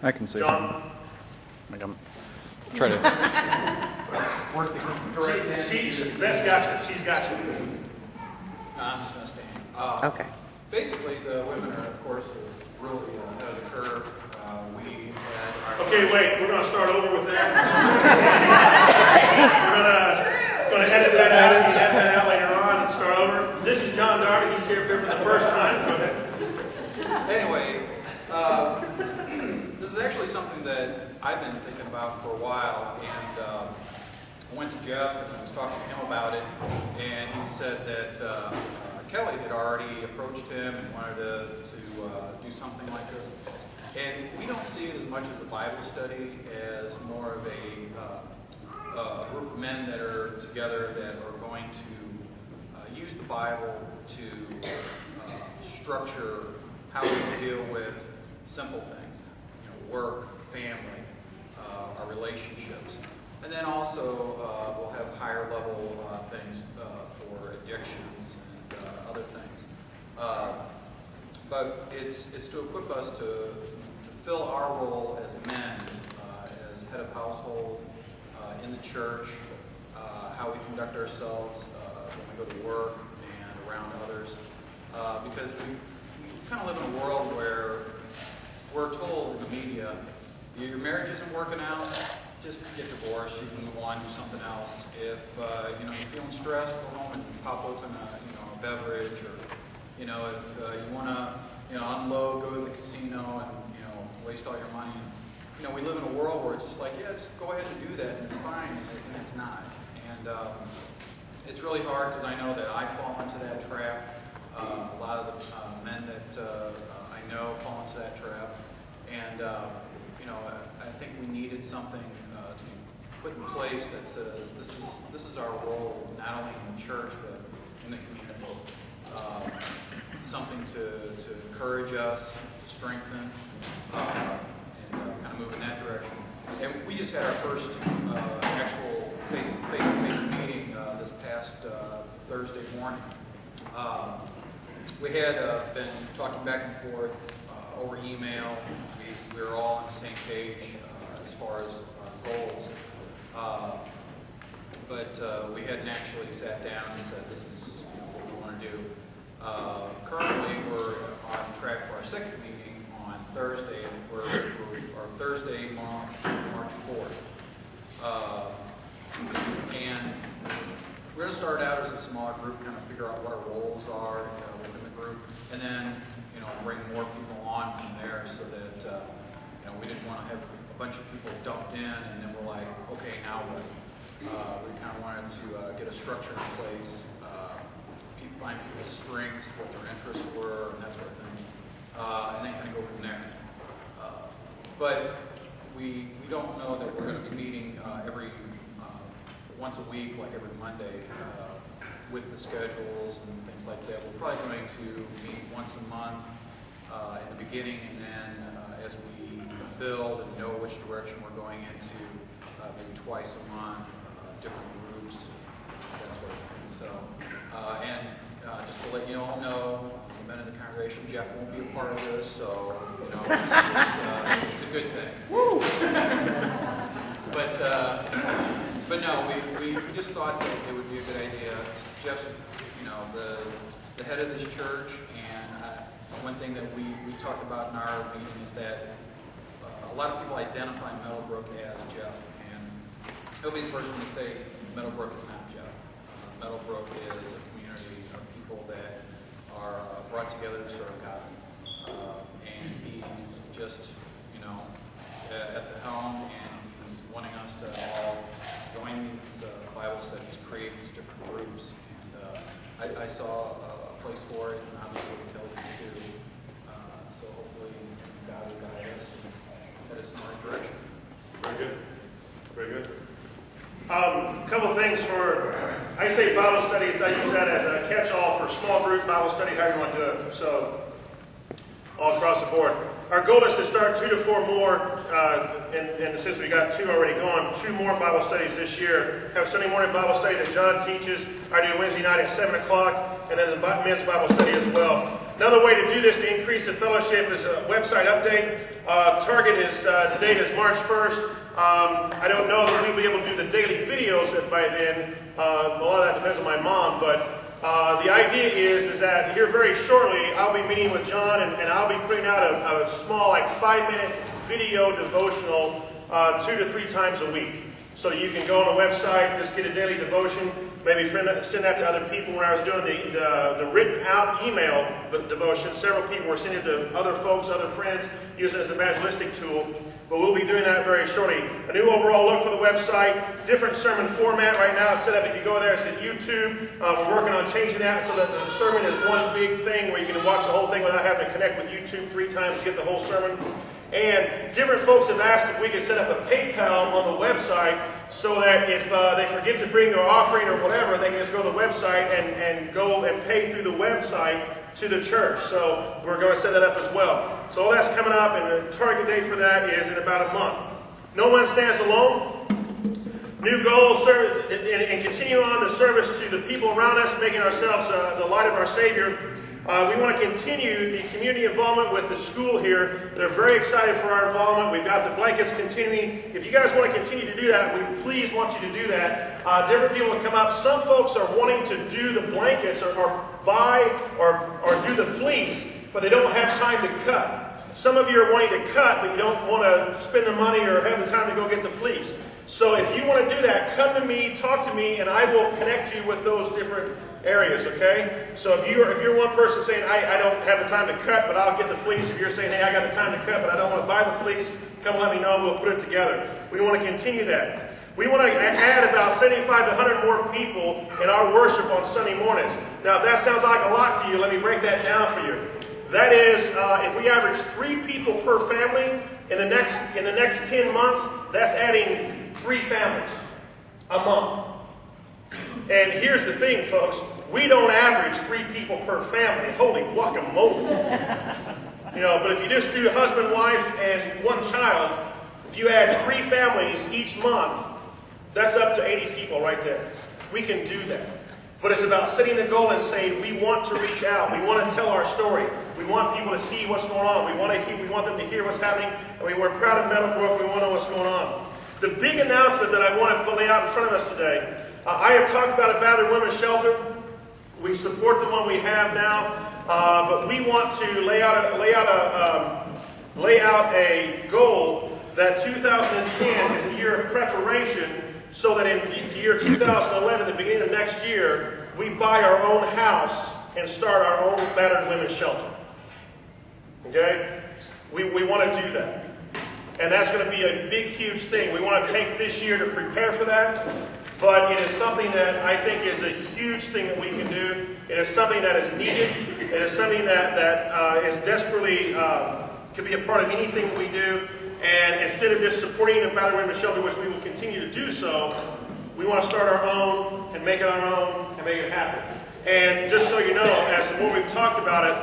I can say John? something. Try to Work the direct Beth's got you. She's got you. No, I'm just going to stand. Okay. Basically, the women are, of course, really ahead of the curve. We had our Okay, wait. We're going to start over with that. We're going to edit that out. You edit that out later on and start over. This is John Darby. He's here for the first time. Go ahead. Anyway, this is actually something that I've been thinking about for a while, and I went to Jeff and I was talking to him about it, and he said that Kelly had already approached him and wanted to do something like this. And we don't see it as much as a Bible study as more of a group of men that are together that are going to use the Bible to structure how we deal with simple things, work, family, our relationships. And then also we'll have higher level things for addictions and other things. But it's to equip us to fill our role as men, as head of household, in the church, how we conduct ourselves when we go to work and around others. Because we kind of live in a world where we're told in the media, your marriage isn't working out, just get divorced, you can move on, do something else. If you're feeling stressed, go home and pop open a beverage, or if you want to unload, go to the casino and waste all your money. And, we live in a world where it's just like, yeah, just go ahead and do that, and it's fine, and it's not. And it's really hard because I know that I fall into that trap. A lot of the men that I know fall into that trap, and I think we needed something to be put in place that says this is our role, not only in the church but in the community. Something to encourage us, to strengthen, and kind of move in that direction. And we just had our first actual face-to-face meeting this past Thursday morning. We had been talking back and forth over email. We were all on the same page as far as goals. But we hadn't actually sat down and said, this is what we want to do. Currently, we're on track for our second meeting on Thursday. We're our Thursday, March 4th. And we're going to start out as a smaller group, kind of figure out what our roles are within the group, and then bring more people on from there, so that we didn't want to have a bunch of people dumped in, and then we're like, okay, now what? We kind of wanted to get a structure in place, find people's strengths, what their interests were, and that sort of thing, and then kind of go from there. But we don't know that we're going to be meeting once a week, like every Monday, with the schedules and things like that. We're probably going to meet once a month in the beginning, and then as we build and know which direction we're going into, maybe twice a month, different groups, that sort of thing. So, and just to let you all know, the men in the congregation, Jeff won't be a part of this, so it's a good thing. Woo! But no, we just thought that it would be a good idea. Jeff's, the head of this church, and one thing that we talked about in our meeting is that a lot of people identify Meadowbrook as Jeff, and he'll be the first one to say Meadowbrook is not Jeff. Meadowbrook is a community of people that are brought together to serve God, and he's just at the helm, and he's wanting us to all join these Bible studies, create these different groups, and I saw a place for it, and obviously Kelly too. So hopefully God will guide us and set us in the right direction. Very good. Very good. A couple of things for, I say Bible studies, I use that as a catch-all for small group Bible study, however you want to do it. So, all across the board. Our goal is to start 2 to 4 more, and since we got 2 already gone, 2 more Bible studies this year. Have a Sunday morning Bible study that John teaches. I do Wednesday night at 7 o'clock, and then the men's Bible study as well. Another way to do this to increase the fellowship is a website update. The date is March 1st. I don't know that we'll be able to do the daily videos by then. A lot of that depends on my mom, but the idea is that here very shortly I'll be meeting with John and I'll be putting out a small, like 5-minute video devotional 2 to 3 times a week. So you can go on the website, just get a daily devotion, maybe send that to other people. When I was doing the written out email devotion, several people were sending it to other folks, other friends, using it as an evangelistic tool. But we'll be doing that very shortly. A new overall look for the website, different sermon format right now. It's set up, if you go there, it's at YouTube. We're working on changing that so that the sermon is one big thing where you can watch the whole thing without having to connect with YouTube 3 times to get the whole sermon. And different folks have asked if we could set up a PayPal on the website so that if they forget to bring their offering or whatever, they can just go to the website and go and pay through the website to the church. So we're going to set that up as well. So all that's coming up, and the target date for that is in about a month. No one stands alone. New goal, and continue on the service to the people around us, making ourselves the light of our Savior. We want to continue the community involvement with the school here. They're very excited for our involvement. We've got the blankets continuing. If you guys want to continue to do that, we please want you to do that. Different people will come up. Some folks are wanting to do the blankets or buy or do the fleece, but they don't have time to cut. Some of you are wanting to cut, but you don't want to spend the money or have the time to go get the fleece. So if you want to do that, come to me, talk to me, and I will connect you with those different areas, okay? So if you're one person saying, I don't have the time to cut, but I'll get the fleece. If you're saying, hey, I got the time to cut, but I don't want to buy the fleece, come let me know. We'll put it together. We want to continue that. We want to add about 75 to 100 more people in our worship on Sunday mornings. Now, if that sounds like a lot to you, let me break that down for you. That is, if we average 3 people per family, in the next 10 months, that's adding 3 families a month. And here's the thing, folks. We don't average 3 people per family. Holy guacamole. But if you just do husband, wife, and 1 child, if you add 3 families each month, that's up to 80 people right there. We can do that. But it's about setting the goal and saying, we want to reach out. We want to tell our story. We want people to see what's going on. We want them to hear what's happening. And we're proud of Meadowbrook. We want to know what's going on. The big announcement that I want to lay out in front of us today, I have talked about a battered women's shelter. We support the one we have now, but we want to lay out a goal that 2010 is a year of preparation, so that in year 2011, the beginning of next year, we buy our own house and start our own battered women's shelter. Okay? We want to do that. And that's going to be a big, huge thing. We want to take this year to prepare for that. But it is something that I think is a huge thing that we can do. It is something that is needed. It is something that is desperately, could be a part of anything that we do. And instead of just supporting the battered women's shelter, which we will continue to do so, we want to start our own and make it our own and make it happen. And just so you know, as when we've talked about it,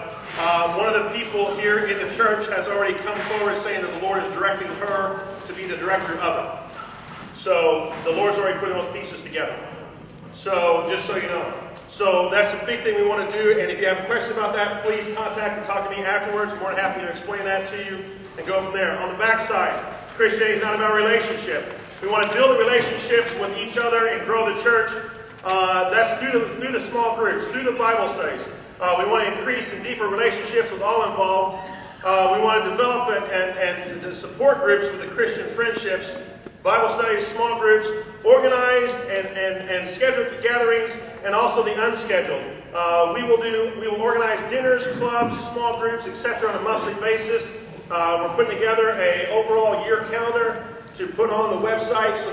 one of the people here in the church has already come forward saying that the Lord is directing her to be the director of it. So the Lord's already putting those pieces together. So just so you know. So that's a big thing we want to do. And if you have a question about that, please contact and talk to me afterwards. I'm more than happy to explain that to you and go from there. On the back side, Christianity is not about relationship. We want to build the relationships with each other and grow the church. That's through the small groups, through the Bible studies. We want to increase and deeper relationships with all involved. We want to develop and the support groups with the Christian friendships, Bible studies, small groups, organized and scheduled gatherings, and also the unscheduled. We will organize dinners, clubs, small groups, etc. on a monthly basis. We're putting together an overall year calendar to put on the website. So